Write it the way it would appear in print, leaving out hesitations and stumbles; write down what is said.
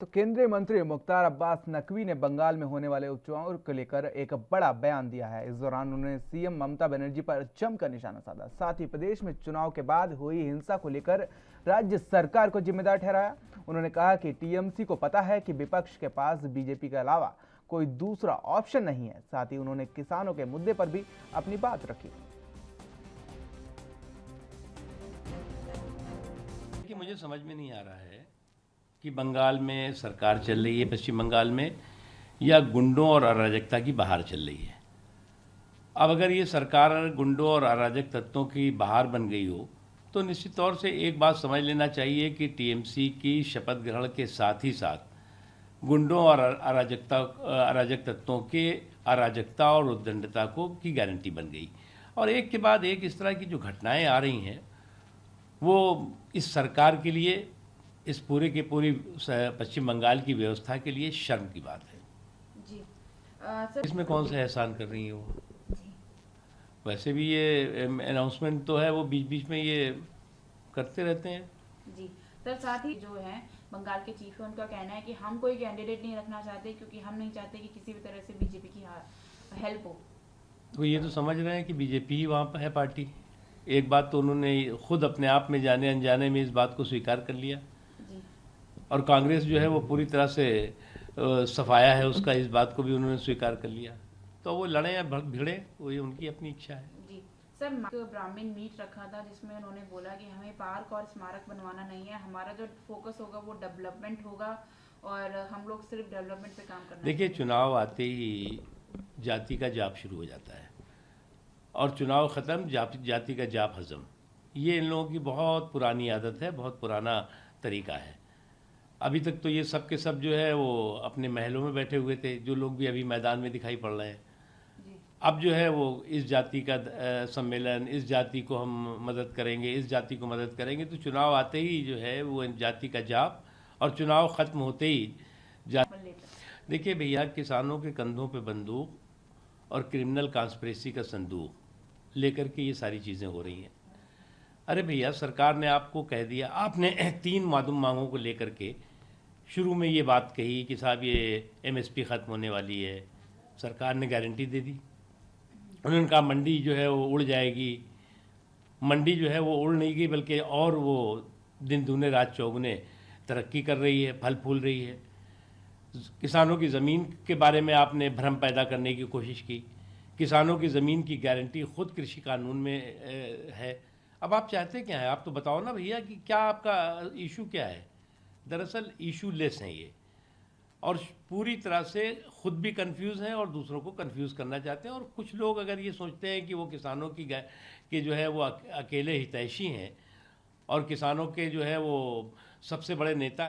तो केंद्रीय मंत्री मुख्तार अब्बास नकवी ने बंगाल में होने वाले उपचुनाव को लेकर एक बड़ा बयान दिया है। इस दौरान उन्होंने सीएम ममता बनर्जी पर जमकर निशाना साधा। साथ ही प्रदेश में चुनाव के बाद हुई हिंसा को लेकर राज्य सरकार को जिम्मेदार ठहराया। उन्होंने कहा कि टीएमसी को पता है कि विपक्ष के पास बीजेपी के अलावा कोई दूसरा ऑप्शन नहीं है। साथ ही उन्होंने किसानों के मुद्दे पर भी अपनी बात रखी। मुझे समझ में नहीं आ रहा है कि बंगाल में सरकार चल रही है, पश्चिम बंगाल में, या गुंडों और अराजकता की बहार चल रही है। अब अगर ये सरकार गुंडों और अराजक तत्वों की बहार बन गई हो तो निश्चित तौर से एक बात समझ लेना चाहिए कि टीएमसी की शपथ ग्रहण के साथ ही साथ गुंडों और अराजक तत्वों के अराजकता और उद्दंडता को की गारंटी बन गई। और एक के बाद एक इस तरह की जो घटनाएं आ रही हैं वो इस सरकार के लिए, इस पूरी पश्चिम बंगाल की व्यवस्था के लिए शर्म की बात है जी। सर, इसमें कौन सा एहसान कर रही है वो? वैसे भी ये अनाउंसमेंट तो है, वो बीच बीच में ये करते रहते हैं जी। सर, साथ ही जो है बंगाल के चीफ है, उनका कहना है कि हम कोई कैंडिडेट नहीं रखना चाहते क्योंकि हम नहीं चाहते कि किसी भी तरह से बीजेपी की हेल्प हो। तो ये तो समझ रहे हैं कि बीजेपी ही वहाँ पर है पार्टी। एक बात तो उन्होंने खुद अपने आप में जाने अनजाने में इस बात को स्वीकार कर लिया जी। और कांग्रेस जो है वो पूरी तरह से सफाया है उसका, इस बात को भी उन्होंने स्वीकार कर लिया। तो वो लड़े या भिड़े, वो ये उनकी अपनी इच्छा है जी। सर, ब्राह्मण मीट रखा था जिसमें उन्होंने बोला कि हमें पार्क और स्मारक बनवाना नहीं है, हमारा जो फोकस होगा वो डेवलपमेंट होगा और हम लोग सिर्फ डेवलपमेंट पे काम करना। देखिए, चुनाव आते ही जाति का जाप शुरू हो जाता है और चुनाव ख़त्म जाति का जाप हजम। ये इन लोगों की बहुत पुरानी आदत है, बहुत पुराना तरीका है। अभी तक तो ये सब के सब जो है वो अपने महलों में बैठे हुए थे, जो लोग भी अभी मैदान में दिखाई पड़ रहे हैं। अब जो है वो इस जाति का सम्मेलन, इस जाति को हम मदद करेंगे, इस जाति को मदद करेंगे। तो चुनाव आते ही जो है वो जाति का जाप, और चुनाव ख़त्म होते ही देखिए भैया, किसानों के कंधों पे बंदूक और क्रिमिनल कॉन्स्पिरेसी का संदूक लेकर के ये सारी चीज़ें हो रही हैं। अरे भैया, सरकार ने आपको कह दिया, आपने 3 मांगों को लेकर के शुरू में ये बात कही कि साहब ये एमएसपी ख़त्म होने वाली है। सरकार ने गारंटी दे दी। उन्होंने कहा मंडी जो है वो उड़ जाएगी। मंडी जो है वो उड़ नहीं गई, बल्कि और वो दिन दूने रात चौगुने तरक्की कर रही है, फल फूल रही है। किसानों की ज़मीन के बारे में आपने भ्रम पैदा करने की कोशिश की। किसानों की ज़मीन की गारंटी खुद कृषि कानून में है। अब आप चाहते क्या है? आप तो बताओ ना भैया कि क्या आपका इशू क्या है। दरअसल इशू लेस है ये, और पूरी तरह से खुद भी कंफ्यूज हैं और दूसरों को कंफ्यूज करना चाहते हैं। और कुछ लोग अगर ये सोचते हैं कि वो किसानों की जो है वो अकेले हितैषी हैं और किसानों के जो है वो सबसे बड़े नेता